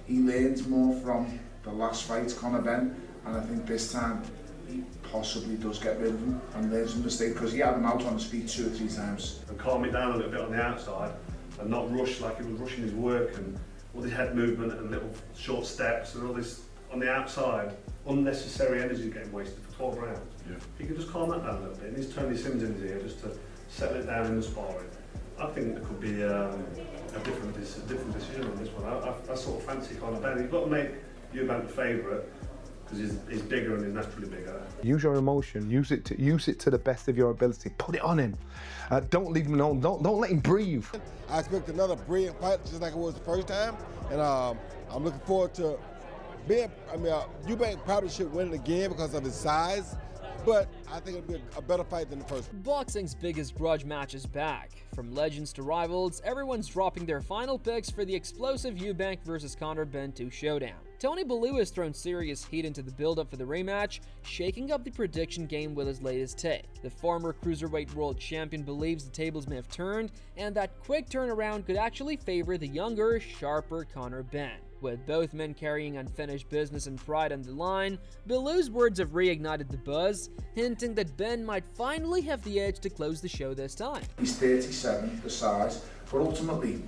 he learns more from the last fight, Conor Benn, and I think this time he possibly does get rid of him and learns from the mistake, because he had him out on his feet 2 or 3 times. And calm it down a little bit on the outside and not rush like he was rushing his work, and all this head movement and little short steps and all this on the outside, unnecessary energy getting wasted for 12 rounds. Yeah. If you could just calm that down a little bit, and he's Tony Sims in his ear just to settle it down in the sparring. I think there could be a different decision on this one. I sort of fancy Conor Benn. You've got to make Eubank the favourite because he's bigger and he's naturally bigger. Use your emotion. Use it to the best of your ability. Put it on him. Don't leave him alone. Don't let him breathe. I expect another brilliant fight, just like it was the first time, and I'm looking forward to being. Eubank probably should win it again because of his size, but I think it'll be a better fight than the first one. Boxing's biggest grudge match is back. From legends to rivals, everyone's dropping their final picks for the explosive Eubank vs Conor Benn 2 showdown. Tony Bellew has thrown serious heat into the build-up for the rematch, shaking up the prediction game with his latest take. The former cruiserweight world champion believes the tables may have turned, and that quick turnaround could actually favor the younger, sharper Conor Benn. With both men carrying unfinished business and pride on the line, Bellew's words have reignited the buzz, hinting that Benn might finally have the edge to close the show this time. He's 37, the size, but ultimately,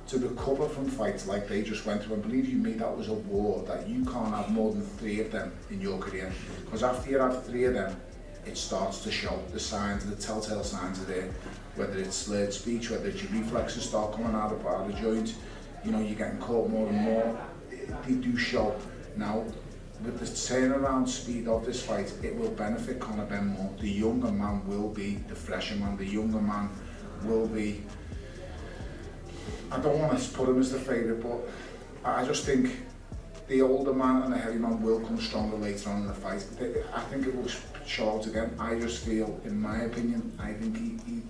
to recover from fights like they just went through, and believe you me, that was a war that you can't have more than 3 of them in your career, because after you have 3 of them, it starts to show. The signs, the telltale signs are there, whether it's slurred speech, whether it's your reflexes start coming out of the joint, you know, you're getting caught more and more. They do show. Now, with the turnaround speed of this fight, it will benefit Conor Benn more. The younger man will be the fresher man. The younger man will be, I don't want to put him as the favourite, but I just think the older man and the heavy man will come stronger later on in the fight. I think it will show out again. I just feel, in my opinion, I think he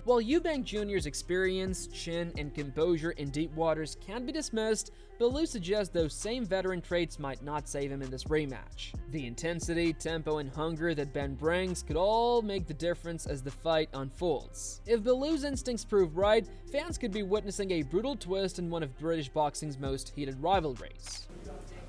While Eubank Jr.'s experience, chin, and composure in deep waters can't be dismissed, Bellew suggests those same veteran traits might not save him in this rematch. The intensity, tempo, and hunger that Benn brings could all make the difference as the fight unfolds. If Bellew's instincts prove right, fans could be witnessing a brutal twist in one of British boxing's most heated rivalries.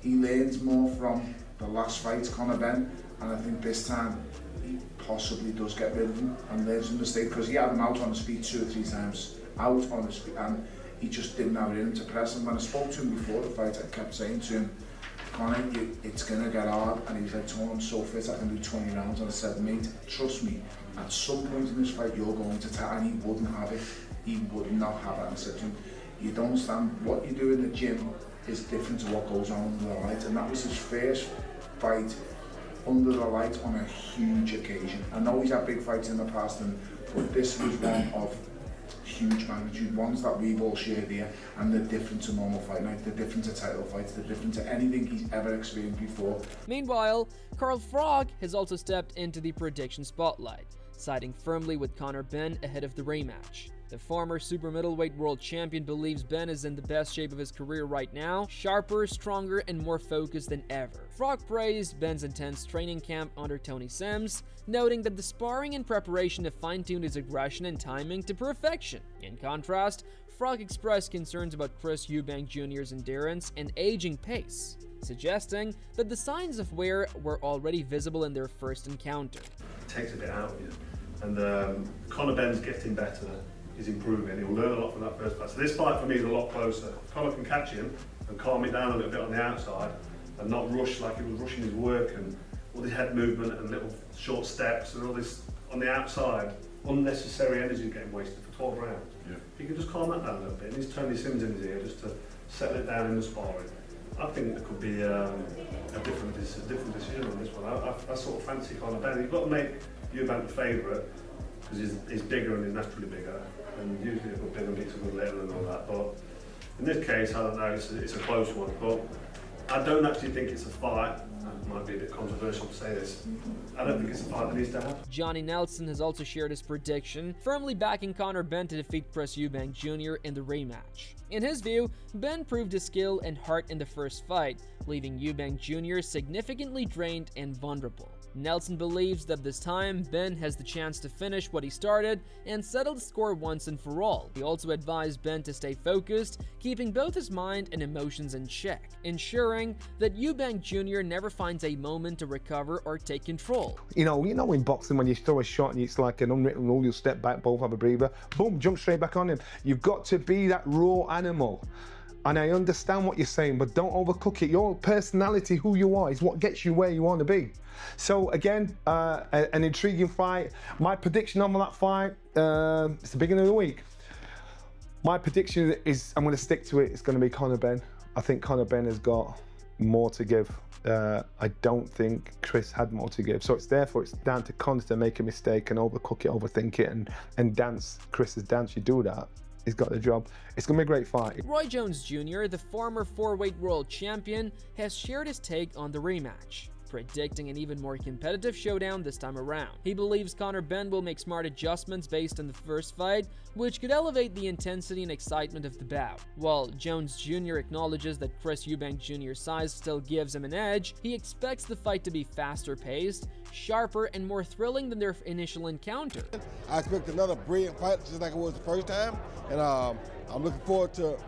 He learns more from the last fight, Conor Benn, and I think this time he possibly does get rid of him and learns from the mistake, because he had him out on his feet 2 or 3 times, out on his feet, and he just didn't have it in him to press him. When I spoke to him before the fight, I kept saying to him, Conor, it's going to get hard, and he was like, Tony, I'm so fit, I can do 20 rounds, and I said, mate, trust me, at some point in this fight you're going to tell, and he wouldn't have it, he would not have it. And I said to him, you don't understand, what you do in the gym is different to what goes on under the light, and that was his first fight under the light on a huge occasion. I know he's had big fights in the past, but this was one of huge magnitude, ones that we've all shared here, and they're different to normal fight night, they're different to title fights, they're different to anything he's ever experienced before. Meanwhile, Carl Frog has also stepped into the prediction spotlight, siding firmly with Conor Benn ahead of the rematch. The former super middleweight world champion believes Benn is in the best shape of his career right now, sharper, stronger, and more focused than ever. Frog praised Benn's intense training camp under Tony Sims, noting that the sparring and preparation have fine-tuned his aggression and timing to perfection. In contrast, Frog expressed concerns about Chris Eubank Jr.'s endurance and aging pace, suggesting that the signs of wear were already visible in their first encounter. It takes a bit out of you, and Conor Benn's getting better. He's improving. He'll learn a lot from that first fight. So this fight for me is a lot closer. If Conor can catch him and calm it down a little bit on the outside and not rush like he was rushing his work, and all this head movement and little short steps and all this on the outside, unnecessary energy getting wasted for 12 rounds. Yeah. If you can just calm that down a little bit, and he's Tony Sims in his ear just to settle it down in the sparring. I think there could be a different decision on this one. I sort of fancy Conor Benn. You've got to make Eubank the favourite because he's bigger and he's naturally bigger, and usually a good big and beats a good little and all that. But in this case, I don't know, it's a close one. But I don't actually think it's a fight. That might be a bit controversial to say this. I don't think it's a fight that needs to happen. Johnny Nelson has also shared his prediction, firmly backing Conor Benn to defeat Chris Eubank Jr. in the rematch. In his view, Benn proved his skill and heart in the first fight, leaving Eubank Jr. significantly drained and vulnerable. Nelson believes that this time, Benn has the chance to finish what he started and settle the score once and for all. He also advised Benn to stay focused, keeping both his mind and emotions in check, ensuring that Eubank Jr. never finds a moment to recover or take control. You know in boxing when you throw a shot and it's like an unwritten rule, you'll step back, both have a breather, boom, jump straight back on him. You've got to be that raw animal. And I understand what you're saying, but don't overcook it. Your personality, who you are, is what gets you where you want to be. So again, an intriguing fight. My prediction on that fight, it's the beginning of the week. My prediction is, I'm going to stick to it, it's going to be Conor Benn. I think Conor Benn has got more to give. I don't think Chris had more to give. So it's down to Conor to make a mistake and overcook it, overthink it, and dance Chris's dance. You do that, he's got the job. It's going to be a great fight. Roy Jones Jr., the former 4-weight world champion, has shared his take on the rematch, predicting an even more competitive showdown this time around. He believes Conor Benn will make smart adjustments based on the first fight, which could elevate the intensity and excitement of the bout. While Jones Jr. acknowledges that Chris Eubank Jr.'s size still gives him an edge, he expects the fight to be faster paced, sharper, and more thrilling than their initial encounter. I expect another brilliant fight just like it was the first time, and I'm looking forward to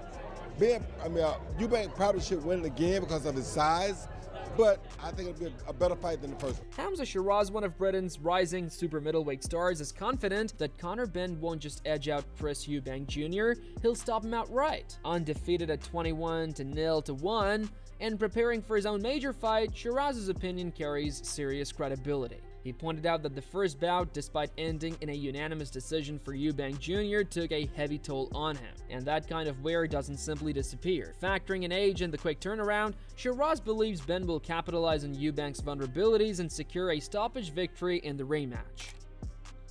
Eubank probably should win it again because of his size, but I think it'll be a better fight than the first one. Hamza Shiraz, one of Britain's rising super middleweight stars, is confident that Conor Benn won't just edge out Chris Eubank Jr., he'll stop him outright. Undefeated at 21-0-1, and preparing for his own major fight, Shiraz's opinion carries serious credibility. He pointed out that the first bout, despite ending in a unanimous decision for Eubank Jr., took a heavy toll on him, and that kind of wear doesn't simply disappear. Factoring in age and the quick turnaround, Shiraz believes Benn will capitalize on Eubank's vulnerabilities and secure a stoppage victory in the rematch.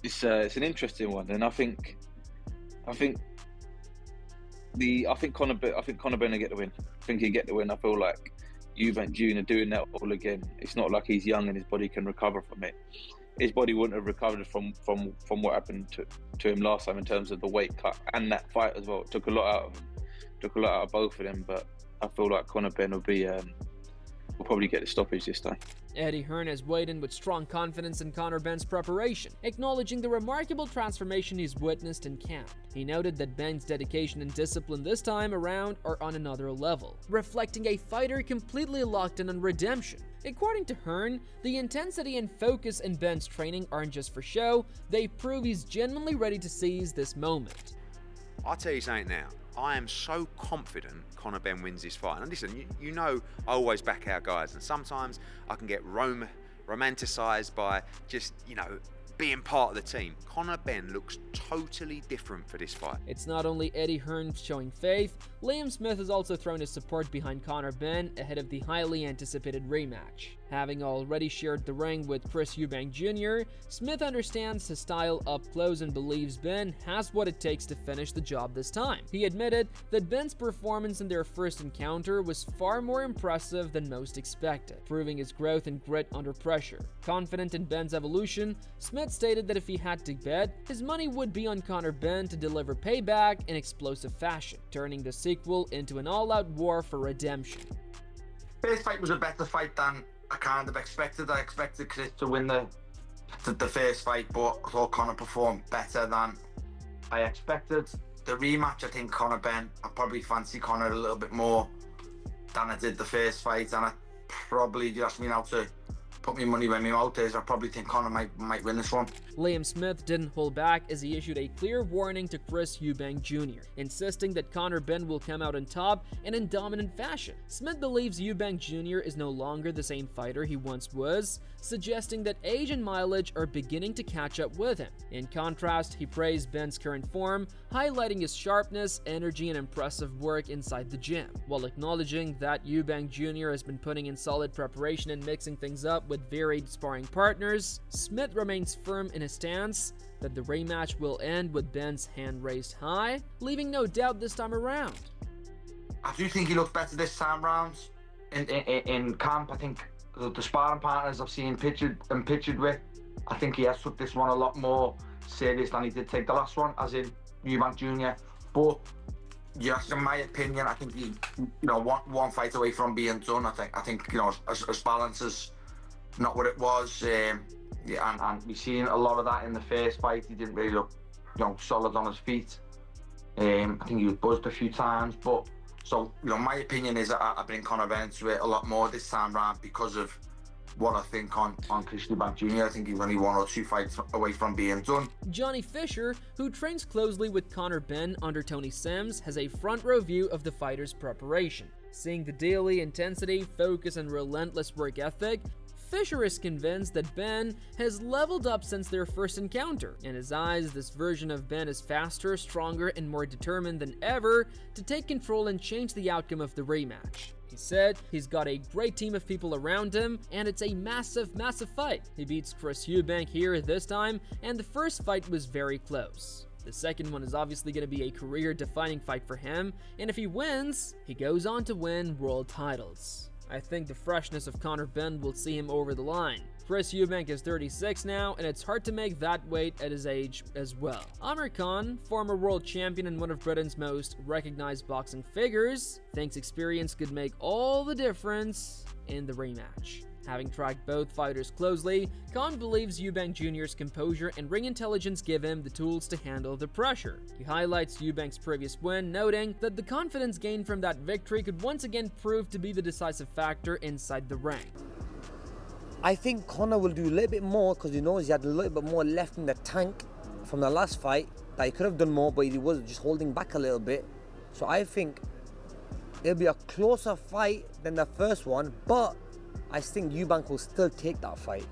It's an interesting one, and I think Conor Benn will get the win. I think he'll get the win. I feel like Eubank Jr. doing that all again. It's not like he's young and his body can recover from it. His body wouldn't have recovered from what happened to him last time in terms of the weight cut and that fight as well. It took a lot out of him. Took a lot out of both of them, but I feel like Conor Benn will probably get the stoppage this time. Eddie Hearn has weighed in with strong confidence in Conor Benn's preparation, acknowledging the remarkable transformation he's witnessed in camp. He noted that Benn's dedication and discipline this time around are on another level, reflecting a fighter completely locked in on redemption. According to Hearn, the intensity and focus in Benn's training aren't just for show, they prove he's genuinely ready to seize this moment. I'll tell you something now. I am so confident Conor Benn wins this fight. And listen, you know I always back our guys, and sometimes I can get romanticised by just, being part of the team. Conor Benn looks totally different for this fight. It's not only Eddie Hearn showing faith, Liam Smith has also thrown his support behind Conor Benn ahead of the highly anticipated rematch. Having already shared the ring with Chris Eubank Jr., Smith understands his style up close and believes Benn has what it takes to finish the job this time. He admitted that Benn's performance in their first encounter was far more impressive than most expected, proving his growth and grit under pressure. Confident in Benn's evolution, Smith stated that if he had to bet, his money would be on Conor Benn to deliver payback in explosive fashion, turning the sequel into an all-out war for redemption. First fight was a better fight than I kind of expected. I expected Chris to win the first fight, but I thought Conor performed better than I expected. The rematch, I think Conor Benn, I probably fancy Conor a little bit more than I did the first fight, and I probably, if you ask me now to put my money where my mouth is, I probably think Conor might win this one. Liam Smith didn't hold back as he issued a clear warning to Chris Eubank Jr., insisting that Conor Benn will come out on top and in dominant fashion. Smith believes Eubank Jr. is no longer the same fighter he once was, suggesting that age and mileage are beginning to catch up with him. In contrast, he praised Benn's current form, highlighting his sharpness, energy, and impressive work inside the gym, while acknowledging that Eubank Jr. has been putting in solid preparation and mixing things up with varied sparring partners. Smith remains firm in his stance that the rematch will end with Benn's hand raised high, leaving no doubt this time around. I do think he looks better this time round. in camp. I think the sparring partners I've seen pictured with, I think he has took this one a lot more serious than he did take the last one, as in Eubank Jr. But yes, in my opinion, I think he, one fight away from being done. I think as balance is not what it was. And we've seen a lot of that in the first fight. He didn't really look, solid on his feet. I think he was buzzed a few times, but so my opinion is I bring Conor Benn to it a lot more this time round because of what I think on Chris Eubank Jr. I think he's only 1 or 2 fights away from being done. Johnny Fisher, who trains closely with Conor Benn under Tony Sims, has a front row view of the fighter's preparation. Seeing the daily intensity, focus, and relentless work ethic, Fisher is convinced that Benn has leveled up since their first encounter. In his eyes, this version of Benn is faster, stronger, and more determined than ever to take control and change the outcome of the rematch. He said he's got a great team of people around him, and it's a massive fight. He beats Chris Eubank here this time, and the first fight was very close. The second one is obviously going to be a career-defining fight for him, and if he wins, he goes on to win world titles. I think the freshness of Conor Benn will see him over the line. Chris Eubank is 36 now, and it's hard to make that weight at his age as well. Amir Khan, former world champion and one of Britain's most recognized boxing figures, thinks experience could make all the difference in the rematch. Having tracked both fighters closely, Khan believes Eubank Jr.'s composure and ring intelligence give him the tools to handle the pressure. He highlights Eubank's previous win, noting that the confidence gained from that victory could once again prove to be the decisive factor inside the ring. I think Conor will do a little bit more because he knows he had a little bit more left in the tank from the last fight, that he could have done more, but he was just holding back a little bit. So I think it'll be a closer fight than the first one, but I think Eubank will still take that fight.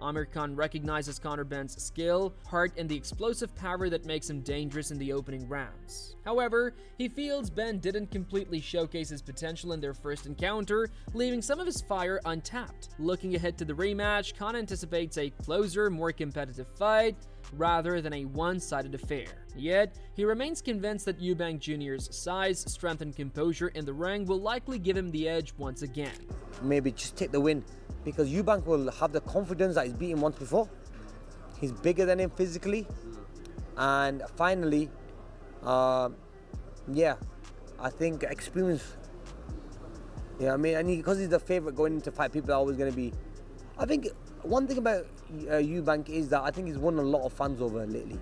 Amir Khan recognizes Conor Benn's skill, heart, and the explosive power that makes him dangerous in the opening rounds. However, he feels Benn didn't completely showcase his potential in their first encounter, leaving some of his fire untapped. Looking ahead to the rematch, Khan anticipates a closer, more competitive fight, rather than a one-sided affair. Yet, he remains convinced that Eubank Jr.'s size, strength, and composure in the ring will likely give him the edge once again. Maybe just take the win, because Eubank will have the confidence that he's beaten once before. He's bigger than him physically, and finally, I think experience. And because he's the favorite going into fight, people are always going to be. I think one thing about Eubank is that I think he's won a lot of fans over lately.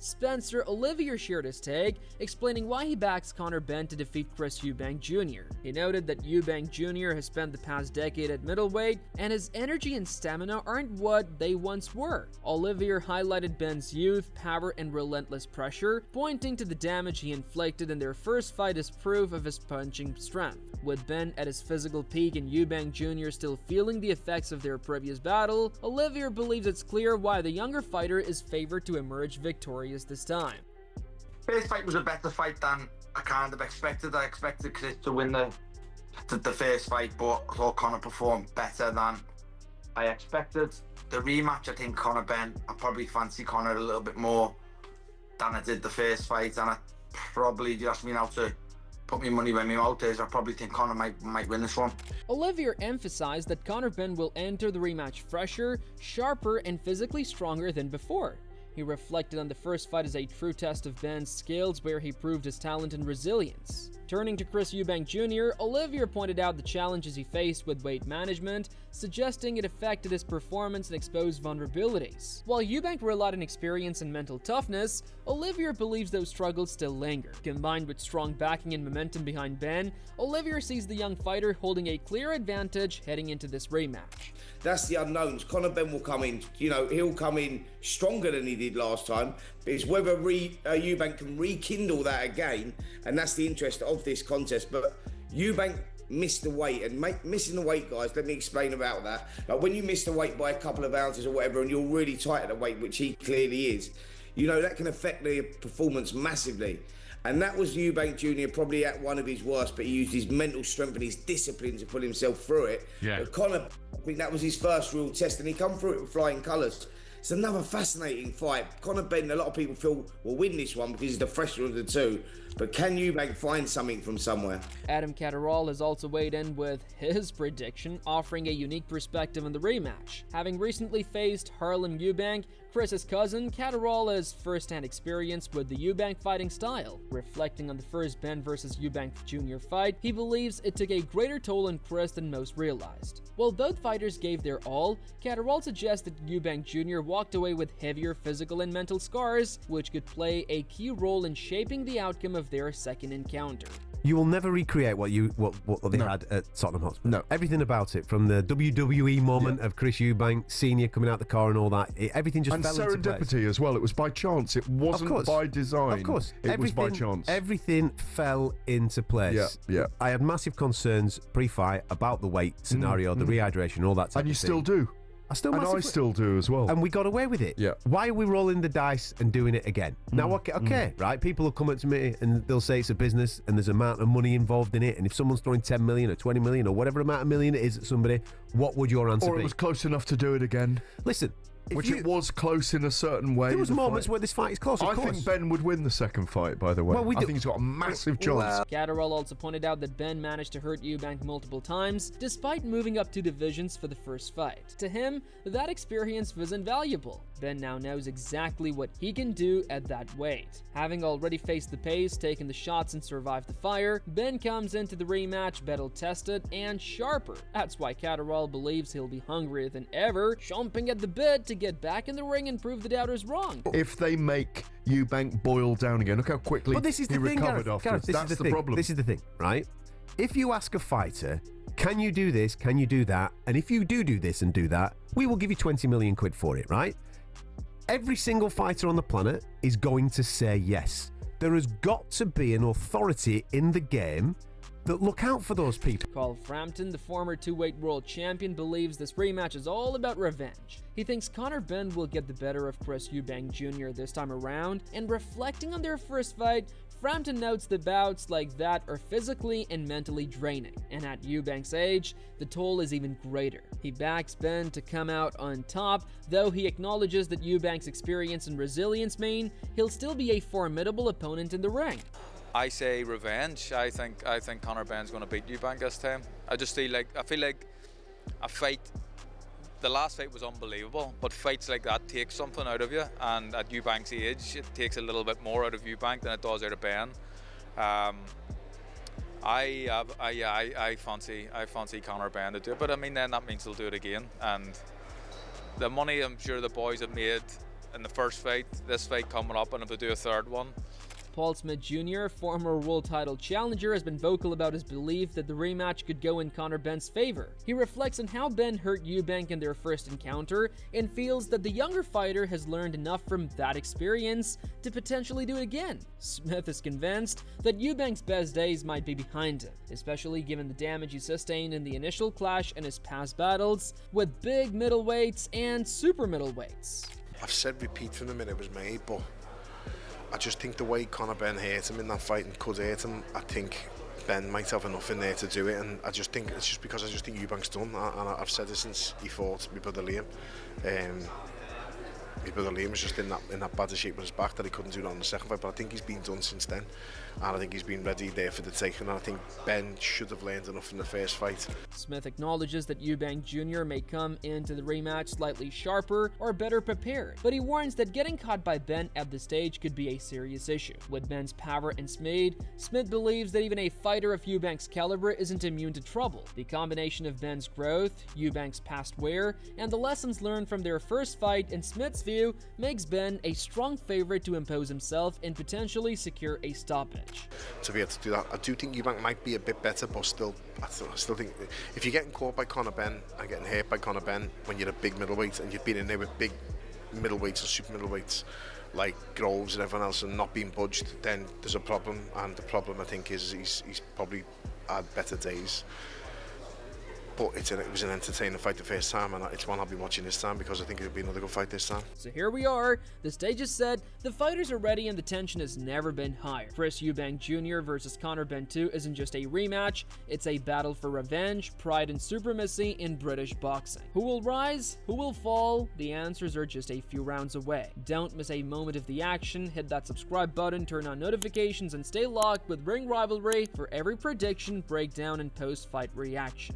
Spencer Olivier shared his take, explaining why he backs Conor Benn to defeat Chris Eubank Jr. He noted that Eubank Jr. has spent the past decade at middleweight, and his energy and stamina aren't what they once were. Olivier highlighted Benn's youth, power, and relentless pressure, pointing to the damage he inflicted in their first fight as proof of his punching strength. With Benn at his physical peak and Eubank Jr. still feeling the effects of their previous battle, Olivier believes it's clear why the younger fighter is favored to emerge victorious this time. First fight was a better fight than I kind of expected. I expected Chris to win the first fight, but I thought Conor performed better than I expected. The rematch, I think Conor Benn, I probably fancy Conor a little bit more than I did the first fight, and I probably, if you ask me now to put my money where my mouth is, I probably think Conor might win this one. Olivier emphasized that Conor Benn will enter the rematch fresher, sharper, and physically stronger than before. He reflected on the first fight as a true test of Benn's skills, where he proved his talent and resilience. Turning to Chris Eubank Jr., Olivier pointed out the challenges he faced with weight management, suggesting it affected his performance and exposed vulnerabilities. While Eubank relied on experience and mental toughness, Olivier believes those struggles still linger. Combined with strong backing and momentum behind Benn, Olivier sees the young fighter holding a clear advantage heading into this rematch. That's the unknowns. Conor Benn will come in, he'll come in stronger than he did last time. It's whether Eubank can rekindle that again, and that's the interest of this contest. But Eubank missed the weight, and missing the weight, guys, let me explain about that. Like, when you miss the weight by a couple of ounces or whatever, and you're really tight at the weight, which he clearly is, that can affect the performance massively. And that was Eubank Jr. probably at one of his worst, but he used his mental strength and his discipline to pull himself through it. Yeah. But Conor, I think that was his first real test, and he come through it with flying colours. It's another fascinating fight. Conor Benn, a lot of people feel will win this one because he's the fresher of the two. But can Eubank find something from somewhere? Adam Catterall has also weighed in with his prediction, offering a unique perspective on the rematch. Having recently faced Harlem Eubank, Chris's cousin, Catterall has first-hand experience with the Eubank fighting style. Reflecting on the first Benn vs Eubank Jr. fight, he believes it took a greater toll on Chris than most realized. While both fighters gave their all, Catterall suggests that Eubank Jr. walked away with heavier physical and mental scars, which could play a key role in shaping the outcome of their second encounter. You will never recreate what they had at Tottenham Hotspur. No. Everything about it, from the WWE moment of Chris Eubank Senior coming out the car and all that, everything just fell into place. And serendipity as well. It was by chance. It wasn't by design. Of course. It was by chance. Everything fell into place. Yeah. I had massive concerns pre-fight about the weight scenario, the rehydration, all that type of thing. And you still do. I still do as well. And we got away with it. Yeah. Why are we rolling the dice and doing it again? Now, okay, right? People will come up to me and they'll say it's a business and there's an amount of money involved in it. And if someone's throwing 10 million or 20 million or whatever amount of million it is at somebody, what would your answer be? Or it was close enough to do it again. Listen. It was close in a certain way. There was moments where this fight is close, of course. I think Ben would win the second fight, by the way. I think he's got a massive chance. Catterall also pointed out that Ben managed to hurt Eubank multiple times, despite moving up 2 divisions for the first fight. To him, that experience was invaluable. Ben now knows exactly what he can do at that weight. Having already faced the pace, taken the shots, and survived the fire, Ben comes into the rematch battle-tested and sharper. That's why Catterall believes he'll be hungrier than ever, chomping at the bit to get back in the ring and prove the doubters wrong. If they make Eubank boil down again, look how quickly he recovered afterwards. That's the problem. This is the thing, right? If you ask a fighter, can you do this, can you do that, and if you do this and do that, we will give you 20 million quid for it, right? Every single fighter on the planet is going to say yes. There has got to be an authority in the game that look out for those people. Carl Frampton, the former 2-weight world champion, believes this rematch is all about revenge. He thinks Conor Benn will get the better of Chris Eubank Jr. this time around, and reflecting on their first fight, Frampton notes that bouts like that are physically and mentally draining, and at Eubank's age, the toll is even greater. He backs Benn to come out on top, though he acknowledges that Eubank's experience and resilience mean he'll still be a formidable opponent in the ring. I say revenge. I think Conor Benn's going to beat Eubank this time. I feel like a fight. The last fight was unbelievable, but fights like that take something out of you. And at Eubank's age, it takes a little bit more out of Eubank than it does out of Benn. I fancy Conor Benn to do it, but I mean then that means he'll do it again. And the money I'm sure the boys have made in the first fight, this fight coming up, and if they do a third one. Paul Smith Jr., former world title challenger, has been vocal about his belief that the rematch could go in Conor Benn's favor. He reflects on how Benn hurt Eubank in their first encounter and feels that the younger fighter has learned enough from that experience to potentially do it again. Smith is convinced that Eubank's best days might be behind him, especially given the damage he sustained in the initial clash and his past battles with big middleweights and super middleweights. I've said repeat from the minute it was made, but I just think the way Conor Benn hurt him in that fight and could hurt him, I think Ben might have enough in there to do it, and I just think it's just because I just think Eubank's done, and I've said it since he fought my brother Liam. My brother Liam was just in that bad shape with his back that he couldn't do that on the second fight, but I think he's been done since then, and I think he's been ready there for the taking, and I think Ben should have learned enough in the first fight. Smith acknowledges that Eubank Jr. may come into the rematch slightly sharper or better prepared, but he warns that getting caught by Ben at this stage could be a serious issue. With Ben's power and speed, Smith believes that even a fighter of Eubank's caliber isn't immune to trouble. The combination of Ben's growth, Eubank's past wear, and the lessons learned from their first fight, in Smith's view, makes Ben a strong favorite to impose himself and potentially secure a stoppage. To be able to do that, I do think Eubank might be a bit better, but I still think if you're getting caught by Conor Benn and getting hurt by Conor Benn when you're a big middleweight and you've been in there with big middleweights or super middleweights like Groves and everyone else and not being budged, then there's a problem, and the problem I think is he's probably had better days. but it was an entertaining fight the first time, and it's one I'll be watching this time because I think it'll be another good fight this time. So here we are, the stage is set, the fighters are ready, and the tension has never been higher. Chris Eubank Jr. versus Conor Benn 2 isn't just a rematch, it's a battle for revenge, pride and supremacy in British boxing. Who will rise? Who will fall? The answers are just a few rounds away. Don't miss a moment of the action, hit that subscribe button, turn on notifications, and stay locked with Ring Rivalry for every prediction, breakdown, and post-fight reaction.